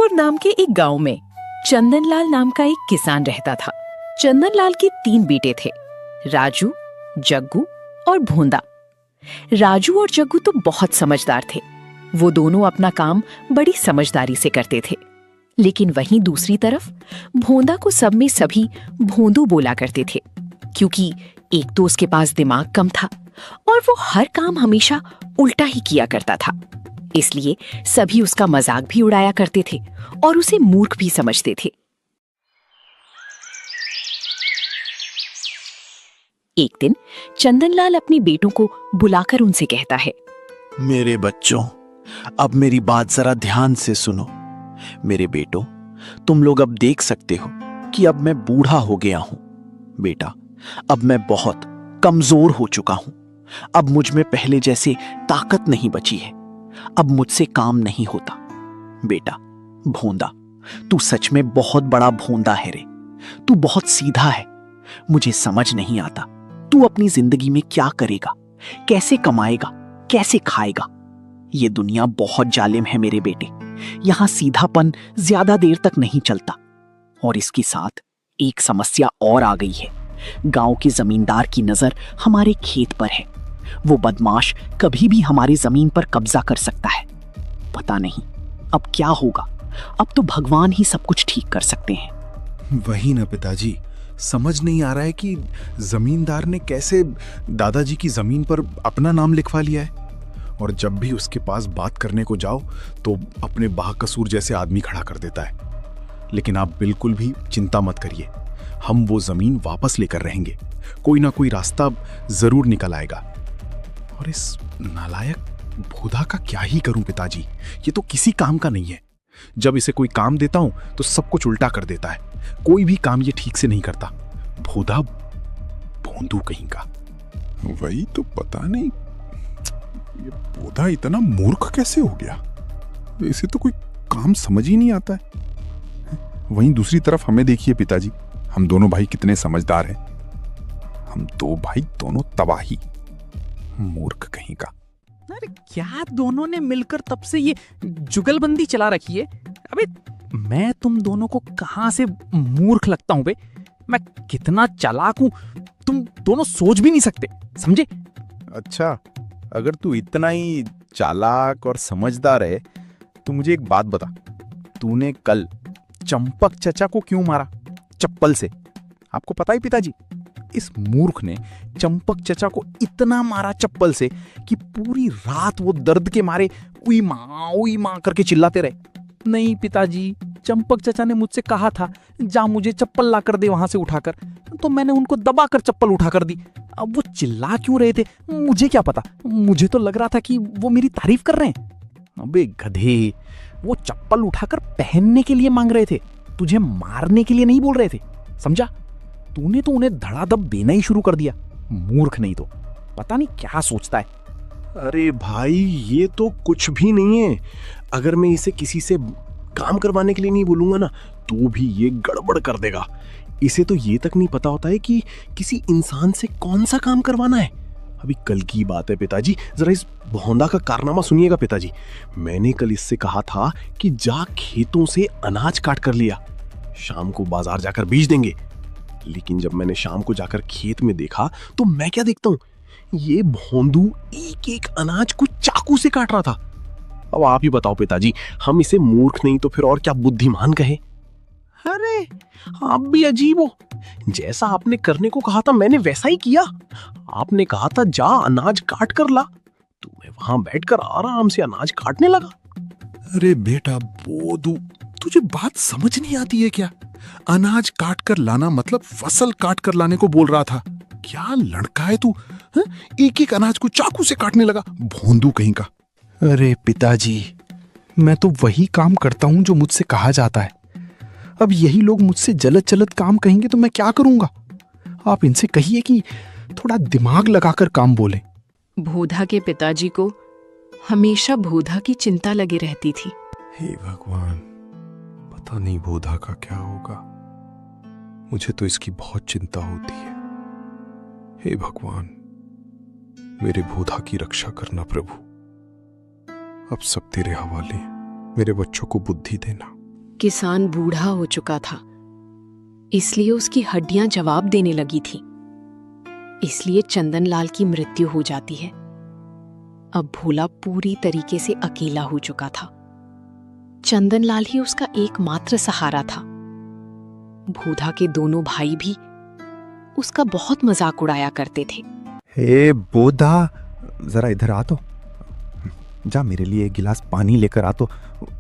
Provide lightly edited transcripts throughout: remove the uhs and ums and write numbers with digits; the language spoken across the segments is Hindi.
जगदलपुर नाम के एक गांव में चंदनलाल नाम का एक किसान रहता था। चंदनलाल के 3 बेटे थे, राजू, जग्गू और भोंदा। राजू और जग्गू तो बहुत समझदार थे। वो दोनों अपना काम बड़ी समझदारी से करते थे। लेकिन वहीं दूसरी तरफ भोंदा को सब में सभी भोंदू बोला करते थे, क्योंकि एक तो उसके पास दिमाग कम था और वो हर काम हमेशा उल्टा ही किया करता था। इसलिए सभी उसका मजाक भी उड़ाया करते थे और उसे मूर्ख भी समझते थे। एक दिन चंदनलाल अपने बेटों को बुलाकर उनसे कहता है, मेरे बच्चों, अब मेरी बात जरा ध्यान से सुनो। मेरे बेटों, तुम लोग अब देख सकते हो कि अब मैं बूढ़ा हो गया हूं। बेटा, अब मैं बहुत कमजोर हो चुका हूं। अब मुझ में पहले जैसे ताकत नहीं बची है। अब मुझसे काम नहीं होता। बेटा भोंदा, तू सच में बहुत बड़ा भोंदा है रे। तू बहुत सीधा है। मुझे समझ नहीं आता तू अपनी जिंदगी में क्या करेगा, कैसे कमाएगा, कैसे खाएगा। ये दुनिया बहुत जालिम है मेरे बेटे। यहां सीधापन ज्यादा देर तक नहीं चलता। और इसके साथ एक समस्या और आ गई है। गांव के जमींदार की नजर हमारे खेत पर है। वो बदमाश कभी भी हमारी जमीन पर कब्जा कर सकता है। पता नहीं अब क्या होगा। अब तो भगवान ही सब कुछ ठीक कर सकते हैं। वही ना पिताजी, समझ नहीं आ रहा है कि जमींदार ने कैसे दादाजी की जमीन पर अपना नाम लिखवा लिया है। और जब भी उसके पास बात करने को जाओ तो अपने बाकसूर जैसे आदमी खड़ा कर देता है। लेकिन आप बिल्कुल भी चिंता मत करिए, हम वो जमीन वापस लेकर रहेंगे। कोई ना कोई रास्ता जरूर निकल आएगा। और इस नालायक भोंदा का क्या ही करूं पिताजी, ये तो किसी काम का नहीं है। जब इसे कोई काम देता हूं तो सब कुछ उल्टा कर देता है। कोई भी काम ये ठीक से नहीं करता। भोंदा भोंदू कहीं का। वही तो पता नहीं ये भोंदा इतना मूर्ख कैसे हो गया। इसे तो कोई काम समझ ही नहीं आता है। वहीं दूसरी तरफ हमें देखिए पिताजी, हम दोनों भाई कितने समझदार हैं। हम 2 भाई दोनों तबाही। मूर्ख कहीं का। अरे क्या दोनों ने मिलकर तब से ये जुगलबंदी चला रखी है। अबे मैं तुम दोनों को कहां से मूर्ख लगता हूं बे। मैं कितना चालाक हूं तुम दोनों सोच भी नहीं सकते, समझे। अच्छा, अगर तू इतना ही चालाक और समझदार है तो मुझे एक बात बता, तूने कल चंपक चचा को क्यों मारा चप्पल से? आपको पता है पिताजी, इस मूर्ख ने चंपक चचा को इतना मारा चप्पल से कि पूरी रात वो दर्द के मारे उई मां करके चिल्लाते रहे। नहीं पिताजी, चंपक चचा ने मुझसे कहा था जा मुझे चप्पल ला कर दे वहां से उठाकर, तो मैंने उनको दबाकर चप्पल उठा कर दी। अब वो चिल्ला क्यों रहे थे मुझे क्या पता। मुझे तो लग रहा था कि वो मेरी तारीफ कर रहे हैं। अबे गधे, वो चप्पल उठाकर पहनने के लिए मांग रहे थे, तुझे मारने के लिए नहीं बोल रहे थे, समझा। तूने तो उन्हें धड़ाधड़ देना ही शुरू कर दिया। मूर्ख नहीं तो पता नहीं क्या सोचता है। अरे भाई, ये तो कुछ भी नहीं है। अगर मैं इसे किसी से काम करवाने के लिए नहीं बोलूंगा ना तो भी ये गड़बड़ कर देगा। इसे तो ये तक नहीं पता होता है कि किसी इंसान से कौन सा काम करवाना है। अभी कल की बात है पिताजी, जरा इस भोंदा का कारनामा सुनिएगा पिताजी। मैंने कल इससे कहा था कि जा खेतों से अनाज काट कर लिया, शाम को बाजार जाकर बेच देंगे। लेकिन जब मैंने शाम को जाकर खेत में देखा तो मैं क्या देखता हूं, ये भोंदू एक एक अनाज को चाकू से काट रहा था। अब आप ही बताओ पिताजी, हम इसे मूर्ख नहीं तो फिर और क्या बुद्धिमान कहे। अरे आप भी अजीब हो। जैसा आपने करने को कहा था मैंने वैसा ही किया। आपने कहा था जा अनाज काट कर ला, तो मैं वहां बैठकर आराम से अनाज काटने लगा। अरे बेटा बोधू, तुझे बात समझ नहीं आती है क्या? अनाज काट कर लाना मतलब फसल काट कर लाने को बोल रहा था। क्या लड़का है तू, एक एक अनाज को चाकू से काटने लगा, भोंदू कहीं का। अरे पिताजी, मैं तो वही काम करता हूं जो मुझसे कहा जाता है। अब यही लोग मुझसे जलत जलत काम कहेंगे तो मैं क्या करूंगा। आप इनसे कहिए कि थोड़ा दिमाग लगाकर काम बोले। भोंदा के पिताजी को हमेशा भोंदा की चिंता लगी रहती थी। हे भगवान, पता नहीं भोंदा का क्या होगा। मुझे तो इसकी बहुत चिंता होती है। हे भगवान, मेरे भोंदा की रक्षा करना प्रभु। अब सब तेरे हवाले। मेरे बच्चों को बुद्धि देना। किसान बूढ़ा हो चुका था, इसलिए उसकी हड्डियां जवाब देने लगी थी। इसलिए चंदनलाल की मृत्यु हो जाती है। अब भोला पूरी तरीके से अकेला हो चुका था। चंदनलाल ही उसका एकमात्र सहारा था। भूधा के दोनों भाई भी उसका बहुत मजाक उड़ाया करते थे। हे बोधा, जरा इधर आ तो। जा मेरे लिए एक गिलास पानी लेकर आ तो।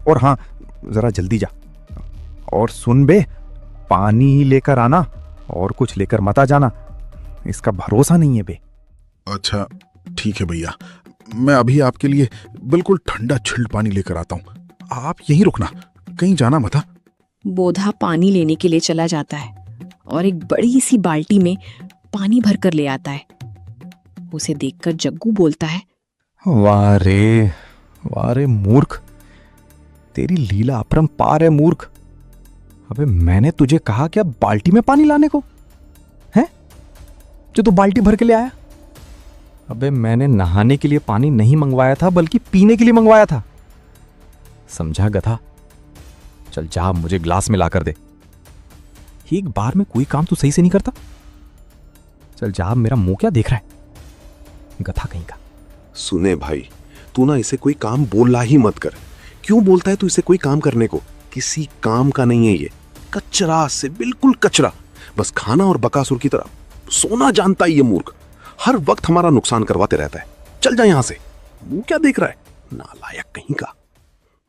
और हाँ, जरा जल्दी जा। और सुन बे, पानी ही लेकर आना, और कुछ लेकर मत आ जाना। इसका भरोसा नहीं है बे। अच्छा ठीक है भैया, मैं अभी आपके लिए बिल्कुल ठंडा चिल्ड पानी लेकर आता हूँ। आप यहीं रुकना, कहीं जाना मत। बोधा पानी लेने के लिए चला जाता है और एक बड़ी सी बाल्टी में पानी भरकर ले आता है। उसे देखकर जग्गू बोलता है, वाह रे मूर्ख, तेरी लीला अपरंपार है मूर्ख। अबे मैंने तुझे कहा क्या बाल्टी में पानी लाने को है, जो तू बाल्टी भर के ले आया? अबे मैंने नहाने के लिए पानी नहीं मंगवाया था, बल्कि पीने के लिए मंगवाया था। समझा गधा? चल जा, मुझे ग्लास में ला कर दे। एक बार में कोई काम तू सही से नहीं करता। चल जा, मेरा मुंह क्या देख रहा है गधा कहीं का। सुने भाई, तू ना इसे कोई काम बोला ही मत कर। क्यों बोलता है तू इसे कोई काम करने को? किसी काम का नहीं है ये, कचरा से बिल्कुल कचरा। बस खाना और बकासुर की तरह सोना जानता है ये मूर्ख। हर वक्त हमारा नुकसान करवाते रहता है। चल जा यहां से, मुंह क्या देख रहा है, नालायक कहीं का।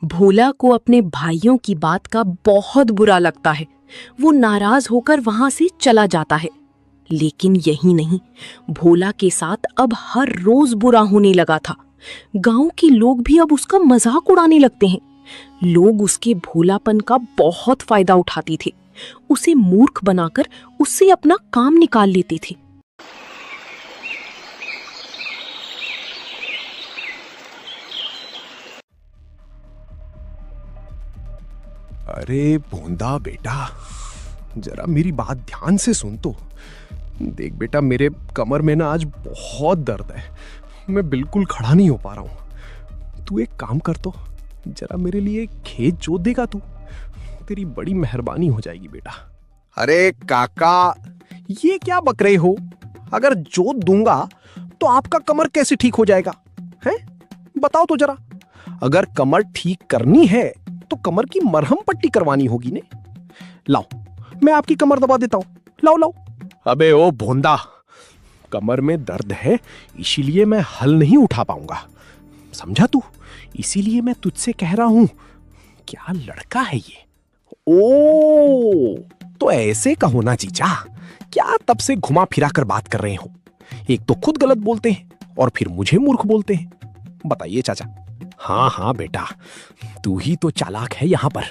भोला को अपने भाइयों की बात का बहुत बुरा लगता है। वो नाराज होकर वहां से चला जाता है। लेकिन यही नहीं, भोला के साथ अब हर रोज बुरा होने लगा था। गांव के लोग भी अब उसका मजाक उड़ाने लगते हैं। लोग उसके भोलापन का बहुत फायदा उठाते थे। उसे मूर्ख बनाकर उससे अपना काम निकाल लेते थे। अरे भोंदा बेटा, जरा मेरी बात ध्यान से सुन तो। देख बेटा, मेरे कमर में ना आज बहुत दर्द है। मैं बिल्कुल खड़ा नहीं हो पा रहा हूं। तू एक काम कर तो, जरा मेरे लिए खेत जोत देगा तू? तेरी बड़ी मेहरबानी हो जाएगी बेटा। अरे काका, ये क्या बक रहे हो? अगर जोत दूंगा तो आपका कमर कैसे ठीक हो जाएगा? हैं? बताओ तो जरा। अगर कमर ठीक करनी है तो कमर की मरहम पट्टी करवानी होगी ने। लाओ, मैं आपकी कमर दबा देता हूं। लाओ लाओ। अबे ओ भोंदा, कमर में दर्द है, इसीलिए मैं हल नहीं उठा पाऊंगा, समझा तू? इसीलिए मैं तुझसे कह रहा हूं। क्या लड़का है ये? ओ, तो ऐसे कहो ना जीजा। क्या तब से घुमा फिरा कर बात कर रहे हो? एक तो खुद गलत बोलते हैं और फिर मुझे मूर्ख बोलते हैं। बताइए चाचा। हाँ हाँ बेटा, तू ही तो चालाक है यहाँ पर,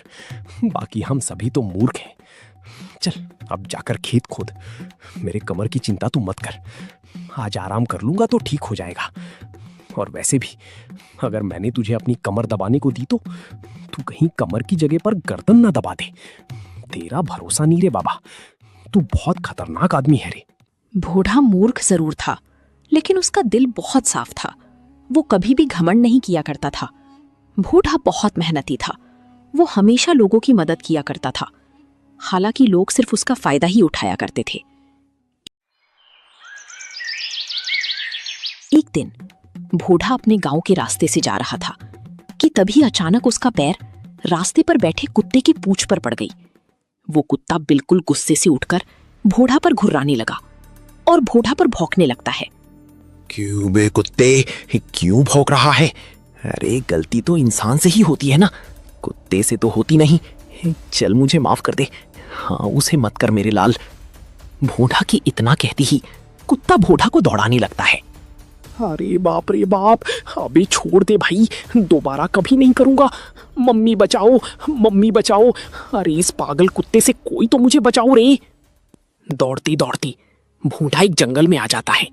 बाकी हम सभी तो मूर्ख हैं। चल अब जाकर खेत खोद। मेरे कमर की चिंता तू मत कर, आज आराम कर लूंगा तो ठीक हो जाएगा। और वैसे भी अगर मैंने तुझे अपनी कमर दबाने को दी तो तू कहीं कमर की जगह पर गर्दन ना दबा दे। तेरा भरोसा नहीं रे बाबा, तू बहुत खतरनाक आदमी है रे। बूढ़ा मूर्ख जरूर था, लेकिन उसका दिल बहुत साफ था। वो कभी भी घमंड नहीं किया करता था। बूढ़ा बहुत मेहनती था। वो हमेशा लोगों की मदद किया करता था। हालांकि लोग सिर्फ उसका फायदा ही उठाया करते थे। एक दिन बूढ़ा अपने गांव के रास्ते से जा रहा था कि तभी अचानक उसका पैर रास्ते पर बैठे कुत्ते की पूंछ पर पड़ गई। वो कुत्ता बिल्कुल गुस्से से उठकर बूढ़ा पर घुर्राने लगा और बूढ़ा पर भौंकने लगता है। क्यों बे कुत्ते, क्यों भौंक रहा है? अरे गलती तो इंसान से ही होती है ना, कुत्ते से तो होती नहीं। चल मुझे माफ कर दे। हाँ, उसे मत कर मेरे लाल। बूढ़ा की इतना कहती ही कुत्ता बूढ़ा को दौड़ाने लगता है। अरे बाप रे बाप, अबे छोड़ दे भाई, दोबारा कभी नहीं करूंगा। मम्मी बचाओ, मम्मी बचाओ। अरे इस पागल कुत्ते से कोई तो मुझे बचाओ रे। दौड़ती दौड़ती बूढ़ा एक जंगल में आ जाता है।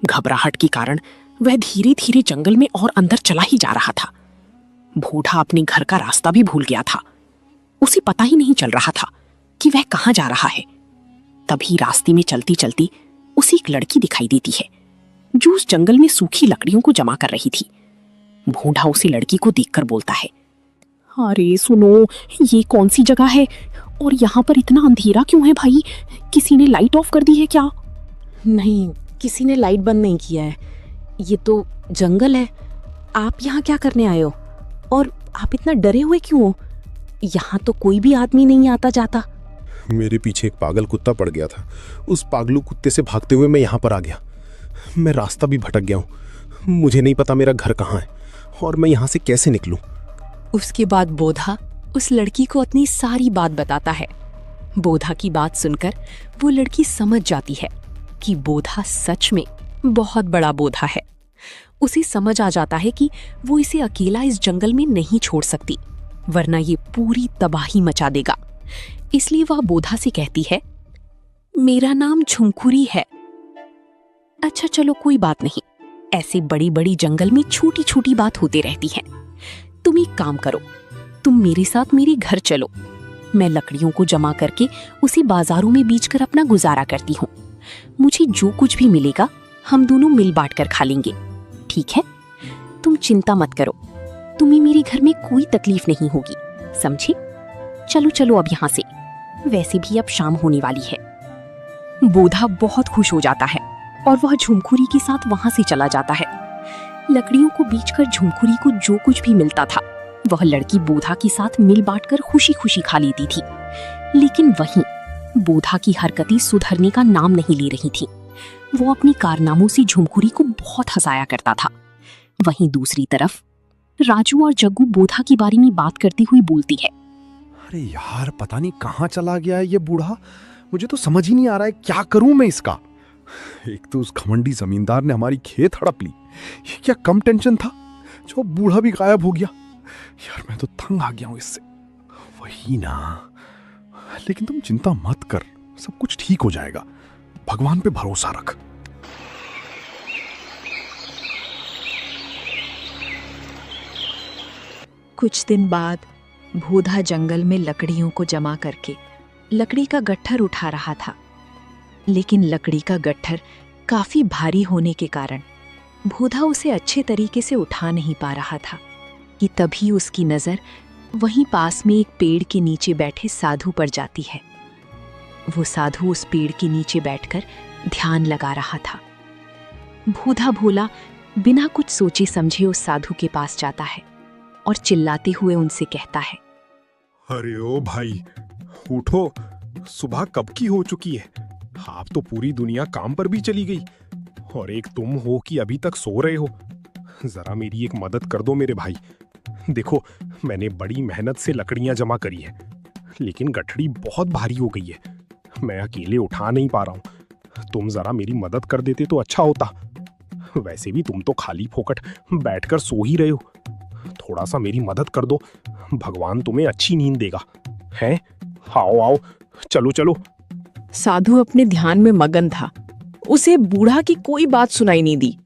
घबराहट के कारण वह धीरे धीरे जंगल में और अंदर चला ही जा रहा था। बूढ़ा अपने घर का रास्ता भी भूल गया था। उसे पता ही नहीं चल रहा था कि वह कहां जा रहा है। तभी रास्ते में चलती चलती उसे एक लड़की दिखाई देती है जो उस जंगल में सूखी लकड़ियों को जमा कर रही थी। बूढ़ा उसी लड़की को देखकर बोलता है, अरे सुनो, ये कौन सी जगह है और यहाँ पर इतना अंधेरा क्यों है भाई? किसी ने लाइट ऑफ कर दी है क्या? नहीं, किसी ने लाइट बंद नहीं किया है। ये तो जंगल है। आप यहाँ क्या करने आए हो? और आप इतना डरे हुए क्यों हो? यहाँ तो कोई भी आदमी नहीं आता जाता। मेरे पीछे एक पागल कुत्ता पड़ गया था। उस पागलू कुत्ते से भागते हुए मैं यहाँ पर आ गया। मैं रास्ता भी भटक गया हूँ। मुझे नहीं पता मेरा घर कहाँ है और मैं यहाँ से कैसे निकलूं। उसके बाद बोधा उस लड़की को अपनी सारी बात बताता है। बोधा की बात सुनकर वो लड़की समझ जाती है कि बोधा सच में बहुत बड़ा बोधा है। उसे समझ आ जाता है कि वो इसे अकेला इस जंगल में नहीं छोड़ सकती, वरना ये पूरी तबाही मचा देगा। इसलिए वह बोधा से कहती है, मेरा नाम झुमखुरी है। अच्छा चलो कोई बात नहीं, ऐसे बड़ी बड़ी जंगल में छोटी छोटी बात होती रहती है। तुम एक काम करो, तुम मेरे साथ मेरे घर चलो। मैं लकड़ियों को जमा करके उसी बाजारों में बेचकर अपना गुजारा करती हूँ। मुझे जो कुछ भी मिलेगा हम दोनों मिल बांट कर खा लेंगे, ठीक है? तुम चिंता मत करो, तुम्हें मेरे घर में कोई तकलीफ नहीं होगी, समझी? चलो चलो अब यहाँ से, वैसे भी अब शाम होने वाली है। बोधा बहुत खुश हो जाता है और वह झुमखुरी के साथ वहां से चला जाता है। लकड़ियों को बेचकर झुमखुरी को जो कुछ भी मिलता था वह लड़की बोधा के साथ मिल बांटकर खुशी खुशी खा लेती थी। लेकिन वहीं बोधा की हरकतें सुधरने का नाम नहीं ले रही थी। वो अपनी कारनामों से झुमखुरी को बहुत हंसाया करता था। वहीं दूसरी तरफ राजू और जग्गू बोधा के बारे में बात करती हुई बोलती है, अरे यार, पता नहीं कहाँ चला गया है ये बूढ़ा। मुझे तो समझ ही नहीं आ रहा है क्या करूं मैं इसका। एक तो उस घमंडी जमींदार ने हमारी खेत हड़प ली, ये क्या कम टेंशन था जो बूढ़ा भी गायब हो गया। यार मैं तो तंग आ गया हूं इससे। वही ना, लेकिन तुम चिंता मत कर, सब कुछ ठीक हो जाएगा, भगवान पे भरोसा रख। कुछ दिन बाद बोधा जंगल में लकड़ियों को जमा करके लकड़ी का गट्ठर उठा रहा था। लेकिन लकड़ी का गट्ठर काफी भारी होने के कारण बोधा उसे अच्छे तरीके से उठा नहीं पा रहा था कि तभी उसकी नजर वहीं पास में एक पेड़ के नीचे बैठे साधु पर जाती है। वो साधु उस पेड़ के नीचे बैठकर ध्यान लगा रहा था। बोधा भोला बिना कुछ सोचे समझे उस साधु के पास जाता है और चिल्लाते हुए उनसे कहता है, अरे ओ भाई, उठो, सुबह कब की हो चुकी है। आप तो पूरी दुनिया काम पर भी चली गई और एक तुम हो कि अभी तक सो रहे हो। जरा मेरी एक मदद कर दो मेरे भाई। देखो, मैंने बड़ी मेहनत से लकड़ियां जमा करी है, लेकिन गठड़ी बहुत भारी हो गई है। मैं अकेले उठा नहीं पा रहा हूं। तुम जरा मेरी मदद कर देते तो अच्छा होता। वैसे भी तुम तो खाली फोकट बैठकर सो ही रहे हो। थोड़ा सा मेरी मदद कर दो, भगवान तुम्हें अच्छी नींद देगा। हैं? आओ आओ, चलो चलो। साधु अपने ध्यान में मगन था। उसे बूढ़ा की कोई बात सुनाई नहीं दी।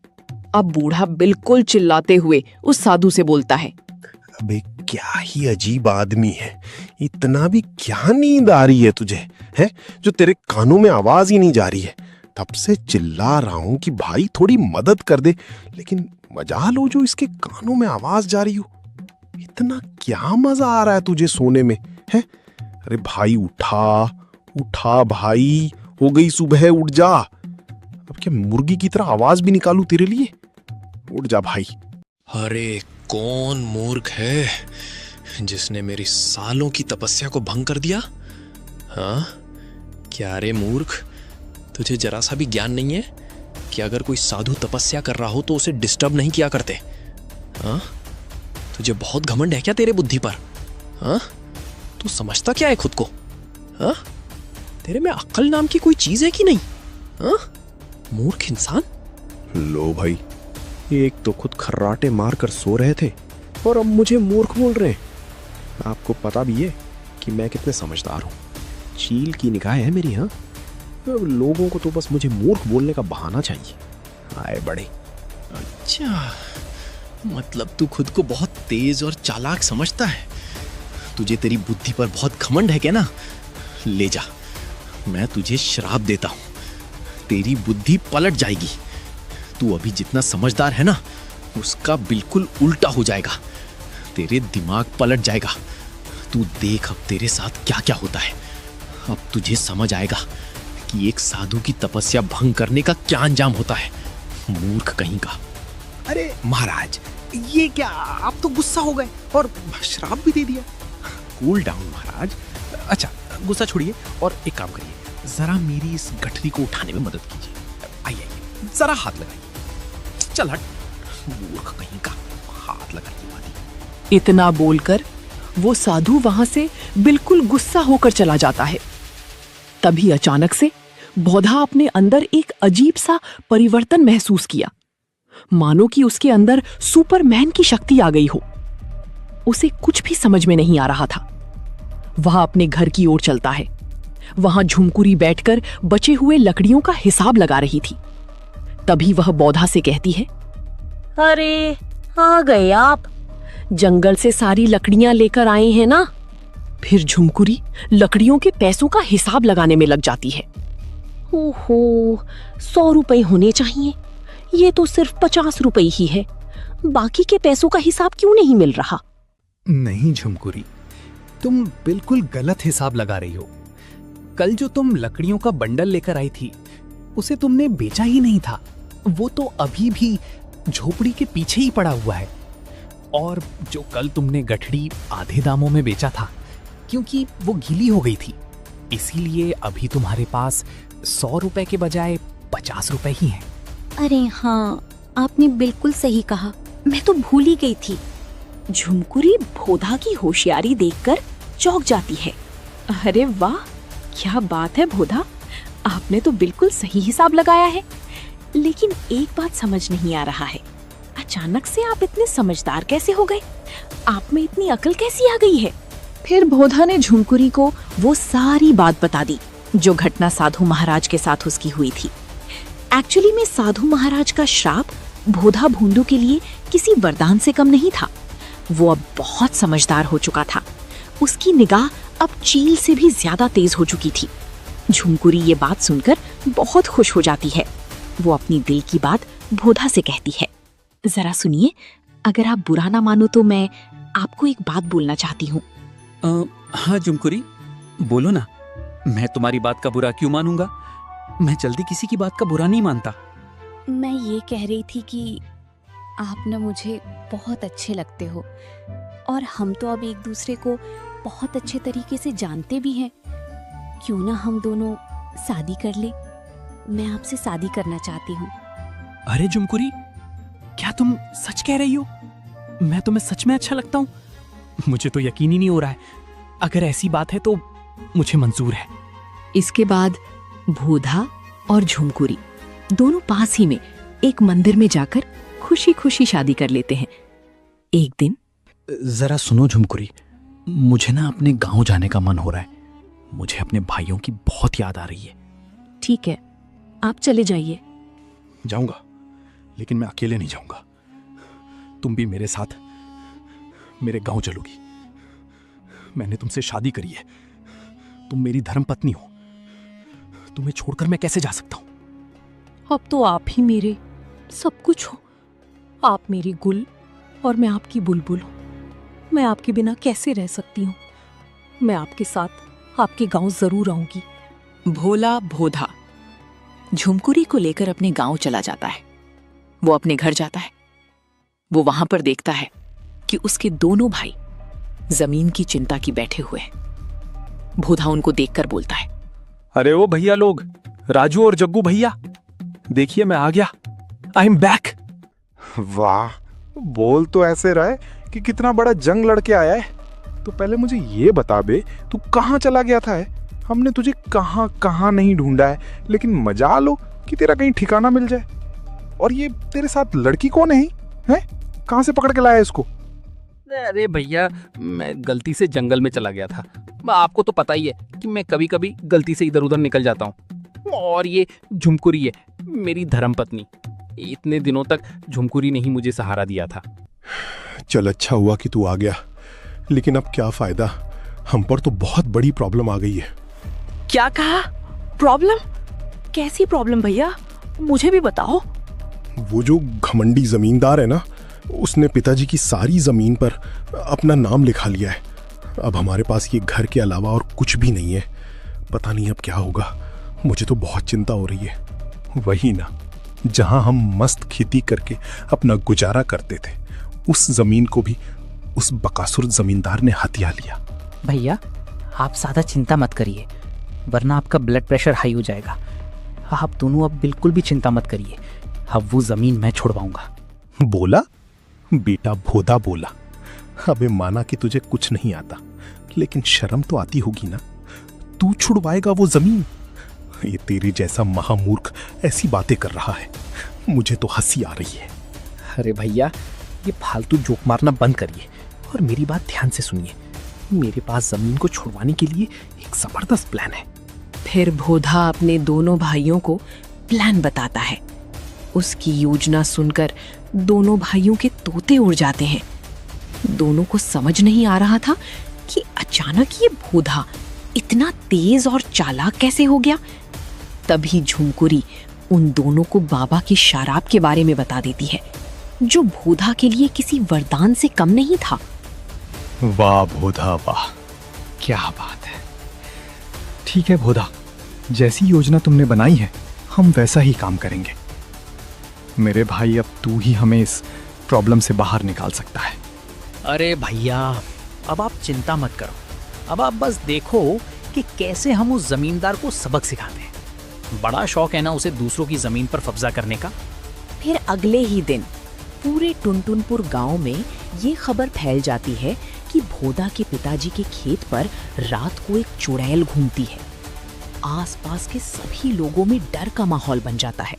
अब बूढ़ा बिल्कुल चिल्लाते हुए उस साधु से बोलता है, अबे क्या ही अजीब आदमी है, इतना भी क्या नींद आ रही है तुझे, है जो तेरे कानों में आवाज ही नहीं जा रही है। तब से चिल्ला रहा हूं कि भाई थोड़ी मदद कर दे, लेकिन मजाल हो जो इसके कानों में आवाज जा रही हो। इतना क्या मजा आ रहा है तुझे सोने में, है? अरे भाई उठा उठा भाई, हो गई सुबह, उठ जा। अब क्या मुर्गी की तरह आवाज भी निकालूं तेरे लिए? उठ जा भाई। अरे कौन मूर्ख है जिसने मेरी सालों की तपस्या को भंग कर दिया? हाँ, क्या रे मूर्ख, तुझे जरा सा भी ज्ञान नहीं है कि अगर कोई साधु तपस्या कर रहा हो तो उसे डिस्टर्ब नहीं किया करते? हाँ, तुझे बहुत घमंड है क्या तेरे बुद्धि पर? हाँ, तू समझता क्या है खुद को? हाँ, तेरे में अक्ल नाम की कोई चीज है कि नहीं? हाँ, मूर्ख इंसान। लो भाई, एक तो खुद खर्राटे मारकर सो रहे थे और अब मुझे मूर्ख बोल रहे हैं। आपको पता भी है कि मैं कितने समझदार हूँ। चील की निगाह है मेरी। हाँ, लोगों को तो बस मुझे मूर्ख बोलने का बहाना चाहिए। आए बड़े। अच्छा, मतलब तू खुद को बहुत तेज और चालाक समझता है। तुझे तेरी बुद्धि पर बहुत घमंड है क्या ना? ले जा, मैं तुझे श्राप देता हूं, तेरी बुद्धि पलट जाएगी। तू अभी जितना समझदार है ना, उसका बिल्कुल उल्टा हो जाएगा। तेरे दिमाग पलट जाएगा। तू देख अब तेरे साथ क्या क्या होता है। अब तुझे समझ आएगा कि एक साधु की तपस्या भंग करने का क्या अंजाम होता है, मूर्ख कहीं का। अरे महाराज, ये क्या, आप तो गुस्सा हो गए और श्राप भी दे दिया। कूल डाउन महाराज। अच्छा गुस्सा छोड़िए और एक काम करिए, जरा मेरी इस गठरी को उठाने में मदद कीजिए। आइए जरा हाथ लगाइए। चल हट, मूर्ख कहीं का, हाथ लगाइए वाली। इतना बोलकर वो साधु वहां से बिल्कुल गुस्सा होकर चला जाता है। तभी अचानक से बोधा अपने अंदर एक अजीब सा परिवर्तन महसूस किया, मानो कि उसके अंदर सुपरमैन की शक्ति आ गई हो। उसे कुछ भी समझ में नहीं आ रहा था। वह अपने घर की ओर चलता है। वहां झुमकुरी बैठकर बचे हुए लकड़ियों का हिसाब लगा रही थी। तभी वह बोधा से कहती है, अरे आ गए आप, जंगल से सारी लकड़ियां लेकर आए हैं ना। फिर झुमकुरी लकड़ियों के पैसों का हिसाब लगाने में लग जाती है। ओहो, 100 रुपए होने चाहिए, ये तो सिर्फ 50 रुपए ही है। बाकी के पैसों का हिसाब क्यों नहीं मिल रहा? नहीं झुमकुरी, तुम बिल्कुल गलत हिसाब लगा रही हो। कल जो तुम लकड़ियों का बंडल लेकर आई थी, उसे तुमने बेचा ही नहीं था। वो तो अभी भी झोपड़ी के पीछे ही पड़ा हुआ है। और जो कल तुमने गठड़ी आधे दामों में बेचा था, क्योंकि वो गीली हो गई थी, इसीलिए अभी तुम्हारे पास 100 रुपए के बजाय 50 रुपए ही हैं। अरे हाँ, आपने बिल्कुल सही कहा, मैं तो भूल ही गई थी। झुमकुरी भोधा की होशियारी देखकर चौंक जाती है। अरे वाह, क्या बात है भोधा, आपने तो बिल्कुल सही हिसाब लगाया है। लेकिन एक बात समझ नहीं आ रहा है, अचानक से आप इतने समझदार कैसे हो गए? आप में इतनी अकल कैसी आ गई है? फिर भोधा ने झुमकुरी को वो सारी बात बता दी जो घटना साधु महाराज के साथ उसकी हुई थी। एक्चुअली में साधु महाराज का श्राप भोधा भूंदू के लिए किसी वरदान से कम नहीं था। वो अब बहुत समझदार हो चुका था। उसकी निगाह अब चील से भी ज्यादा तेज हो चुकी थी। झुमकुरी ये बात सुनकर बहुत खुश हो जाती है। वो अपनी दिल की बात भोधा से कहती है, जरा सुनिए, अगर आप बुरा ना मानो तो मैं आपको एक बात बोलना चाहती हूँ। हाँ झुमकुरी, बोलो ना, मैं तुम्हारी बात का बुरा क्यों मानूंगा? मैं जल्दी किसी की बात का बुरा नहीं मानता। मैं ये कह रही थी कि आप ना मुझे बहुत अच्छे लगते हो, और हम तो अब एक दूसरे को बहुत अच्छे तरीके से जानते भी हैं। क्यों ना हम दोनों शादी कर ले? मैं आपसे शादी करना चाहती हूँ। अरे झुमकुरी, क्या तुम सच कह रही हो? मैं तुम्हें सच में अच्छा लगता हूँ? मुझे तो यकीन ही नहीं हो रहा है। अगर ऐसी बात है तो मुझे मंजूर है। इसके बाद भोधा और झुमकुरी दोनों पास ही में एक मंदिर में जाकर खुशी खुशी शादी कर लेते हैं। एक दिन, जरा सुनो झुमकुरी, मुझे ना अपने गांव जाने का मन हो रहा है। मुझे अपने भाइयों की बहुत याद आ रही है। ठीक है, आप चले जाइए। जाऊंगा, लेकिन मैं अकेले नहीं जाऊंगा। तुम भी मेरे साथ मेरे गांव चलोगी। मैंने तुमसे शादी करी है, तुम मेरी धर्मपत्नी हो। तुम्हें छोड़कर मैं कैसे जा सकता हूं? अब तो आप ही मेरे सब कुछ हो। आप मेरी गुल और मैं आपकी बुलबुल हूँ। मैं आपके बिना कैसे रह सकती हूँ? मैं आपके साथ आपके गांव जरूर आऊंगी। भोला भोधा झुमकुरी को लेकर अपने गांव चला जाता है। वो अपने घर जाता है। वो वहां पर देखता है कि उसके दोनों भाई जमीन की चिंता की बैठे हुए हैं। भोधा उनको देखकर बोलता है, अरे वो भैया लोग, राजू और जग्गू भैया, देखिए मैं आ गया। I am back. वाह, बोल तो ऐसे रहा है कि कितना बड़ा जंग लड़के आया है। तो पहले मुझे ये बता बे, तू कहाँ चला गया था? हमने तुझे कहाँ कहाँ नहीं ढूंढा है, लेकिन मजा लो कि तेरा कहीं ठिकाना मिल जाए। और ये तेरे साथ लड़की कौन है? कहाँ से पकड़ के लाया इसको? अरे भैया, मैं गलती से जंगल में चला गया था। आपको तो पता ही है कि मैं कभी कभी गलती से इधर उधर निकल जाता हूँ। और ये झुमकुरी है, मेरी धर्मपत्नी। इतने दिनों तक झुमकुरी ने ही मुझे सहारा दिया था। चल, अच्छा हुआ कि तू आ गया, लेकिन अब क्या फायदा, हम पर तो बहुत बड़ी प्रॉब्लम आ गई है। क्या कहा? प्रॉब्लम? कैसी प्रॉब्लम भैया? मुझे भी बताओ। वो जो घमंडी जमींदार है ना, उसने पिताजी की सारी जमीन पर अपना नाम लिखा लिया है। अब हमारे पास ये घर के अलावा और कुछ भी नहीं है। पता नहीं अब क्या होगा। मुझे तो बहुत चिंता हो रही है। वही ना, जहां हम मस्त खेती करके अपना गुजारा करते थे, उस जमीन को भी उस बकासुर जमींदार ने हथिया लिया। भैया आप ज्यादा चिंता मत करिए, वरना आपका ब्लड प्रेशर हाई हो जाएगा। आप दोनों अब बिल्कुल भी चिंता मत करिए, अब वो जमीन मैं छुड़वाऊंगा। बोला बेटा, भोदा बोला। अबे माना कि तुझे कुछ नहीं आता, लेकिन शर्म तो आती होगी ना। तू छुड़वाएगा वो जमीन? ये तेरे जैसा महामूर्ख ऐसी बातें कर रहा है, मुझे तो हंसी आ रही है। अरे भैया ये फालतू जोक मारना बंद करिए और मेरी बात ध्यान से सुनिए। मेरे पास जमीन को छुड़वाने के लिए एक जबरदस्त प्लान है। फिर भोधा अपने दोनों भाइयों को प्लान बताता है। उसकी योजना सुनकर दोनों भाइयों के तोते उड़ जाते हैं। दोनों को समझ नहीं आ रहा था कि अचानक ये भोधा इतना तेज और चालाक कैसे हो गया। तभी झुमकुरी उन दोनों को बाबा की शराब के बारे में बता देती है, जो भोधा के लिए किसी वरदान से कम नहीं था। वाह भोधा वाह, क्या बात है। ठीक है भोधा, जैसी योजना तुमने बनाई है हम वैसा ही काम करेंगे। मेरे भाई, अब तू ही हमें इस प्रॉब्लम से बाहर निकाल सकता है। अरे भैया अब आप चिंता मत करो, अब आप बस देखो कि कैसे हम उस जमींदार को सबक सिखाते हैं। बड़ा शौक है ना उसे दूसरों की जमीन पर कब्जा करने का। फिर अगले ही दिन पूरे टुनटुनपुर गांव में ये खबर फैल जाती है कि भोदा के पिताजी के खेत पर रात को एक चुड़ैल घूमती है। आसपास के सभी लोगों में डर का माहौल बन जाता है।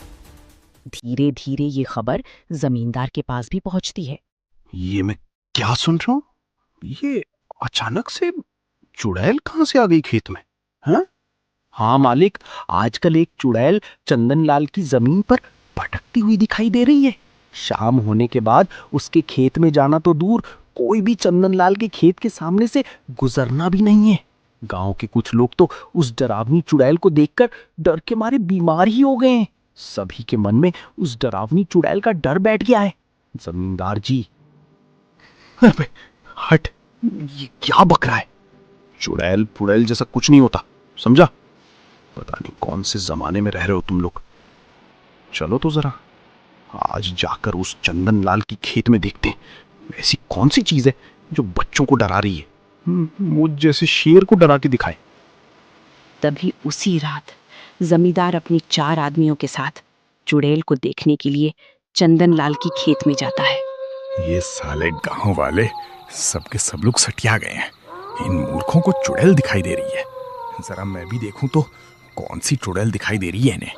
धीरे धीरे ये खबर जमींदार के पास भी पहुंचती है। ये मैं क्या सुन रहा हूँ? ये अचानक से चुड़ैल कहाँ से आ गई खेत में? हाँ मालिक, आजकल एक चुड़ैल चंदनलाल की जमीन पर भटकती हुई दिखाई दे रही है। शाम होने के बाद उसके खेत में जाना तो दूर, कोई भी चंदनलाल के खेत के सामने से गुजरना भी नहीं है। गांव के कुछ लोग तो उस डरावनी चुड़ैल को देखकर डर के मारे बीमार ही हो गए हैं। सभी के मन में उस डरावनी चुड़ैल का डर बैठ गया है। जमींदार जी, अबे हट, ये क्या बक रहा है? चुड़ैल पुड़ैल जैसा कुछ नहीं होता, समझा? पता नहीं कौन से जमाने में रह रहे हो तुम लोग। चलो तो जरा आज जाकर उस चंदनलाल की खेत में देखते हैं ऐसी कौन सी चीज है जो बच्चों को डरा रही है, मुझ जैसे शेर को डरा के दिखाए। तभी उसी रात जमींदार अपने 4 आदमियों के साथ चुड़ैल को देखने के लिए चंदनलाल की खेत में जाता है। ये साले गांव वाले सबके सब लोग सटिया गए हैं। इन मूर्खों को चुड़ैल दिखाई दे रही है। जरा मैं भी देखूं तो कौन सी चुड़ैल दिखाई दे रही है इन्हें।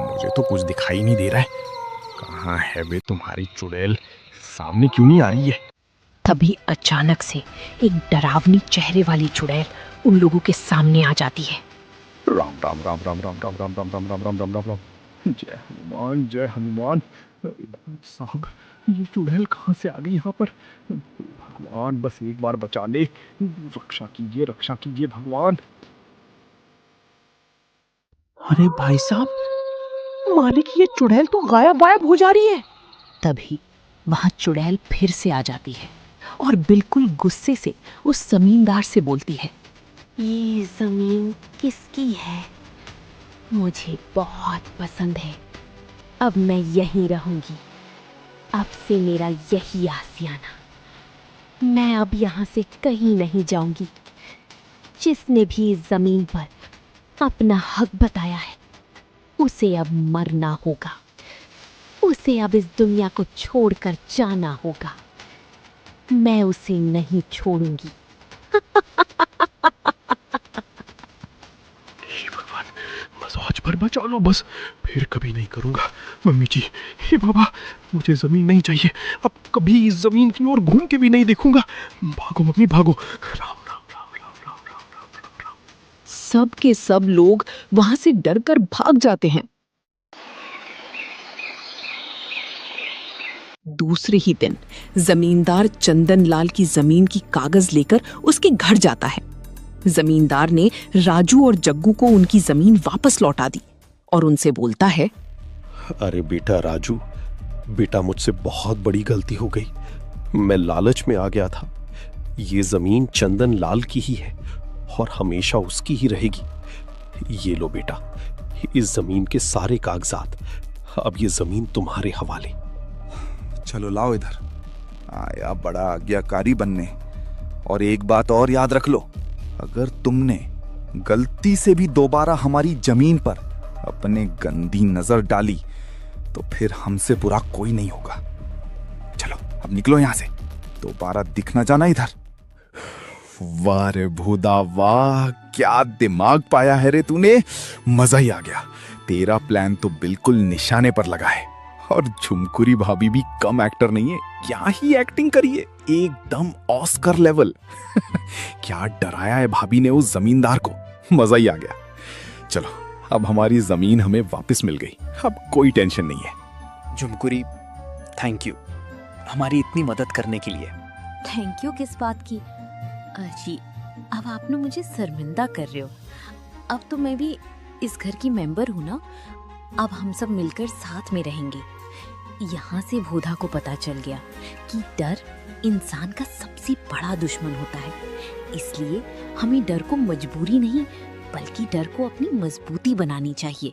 मुझे तो कुछ दिखाई नहीं दे रहा है। कहाँ है बे तुम्हारी चुड़ैल? सामने क्यों नहीं आ रही है? तभी अचानक से एक डरावनी चेहरे वाली चुड़ैल उन लोगों के सामने आ जाती है। राम राम राम राम राम राम राम राम राम राम राम राम राम राम। जय हनुमान, जय हनुमान। साहब, ये चुड़ैल कहाँ से आ गई यहाँ पर? भगवान बस एक बार बचा ले, रक्षा कीजिए भगवान। अरे भाई साहब, मालिक ये चुड़ैल तो गायब हो जा रही है। तभी वहां चुड़ैल फिर से आ जाती है और बिल्कुल गुस्से से उस जमींदार से बोलती है, ये जमीन किसकी है? मुझे बहुत पसंद है, अब मैं यहीं रहूंगी। अब से मेरा यही आसियाना, मैं अब यहाँ से कहीं नहीं जाऊंगी। जिसने भी इस जमीन पर अपना हक बताया है उसे अब मरना होगा, उसे अब इस दुनिया को छोड़कर जाना होगा। मैं उसे नहीं छोड़ूंगी। भगवान, बस आज भर बचा लो, बस फिर कभी नहीं करूंगा। मम्मी जी, हे बाबा, मुझे जमीन नहीं चाहिए। अब कभी इस जमीन की ओर घूम के भी नहीं देखूंगा। भागो मम्मी भागो। राम राम राम राम राम राम राम राम। सब के सब लोग वहां से डरकर भाग जाते हैं। दूसरे ही दिन जमींदार चंदनलाल की जमीन की कागज लेकर उसके घर जाता है। जमींदार ने राजू और जग्गू को उनकी जमीन वापस लौटा दी और उनसे बोलता है, अरे बेटा राजू, बेटा, मुझसे बहुत बड़ी गलती हो गई। मैं लालच में आ गया था। ये जमीन चंदन लाल की ही है और हमेशा उसकी ही रहेगी। ये लो बेटा, इस जमीन के सारे कागजात। अब ये जमीन तुम्हारे हवाले। चलो लाओ इधर। आया बड़ा आज्ञाकारी बनने। और एक बात और याद रख लो, अगर तुमने गलती से भी दोबारा हमारी जमीन पर अपने गंदी नजर डाली तो फिर हमसे बुरा कोई नहीं होगा। चलो अब निकलो यहां से, दोबारा दिख ना जाना इधर। वाह रे भूदा वाह, क्या दिमाग पाया है रे तूने, मजा ही आ गया। तेरा प्लान तो बिल्कुल निशाने पर लगा है। और झुमकुरी भाभी भी कम एक्टर नहीं है, क्या ही एक्टिंग करी है, एकदम ऑस्कर लेवल। क्या डराया है भाभी ने उस जमींदार को, मजा ही आ गया। चलो अब हमारी जमीन हमें वापस मिल गई, अब कोई टेंशन नहीं है। झुमकुरी, थैंक यू हमारी इतनी मदद करने के लिए। थैंक यू किस बात की? जी, अब आप ना मुझे शर्मिंदा कर रहे हो। अब तो मैं भी इस घर की मेंबर हूँ ना, अब हम सब मिलकर साथ में रहेंगे। यहाँ से भूधा को पता चल गया कि डर इंसान का सबसे बड़ा दुश्मन होता है, इसलिए हमें डर को मजबूरी नहीं बल्कि डर को अपनी मजबूती बनानी चाहिए।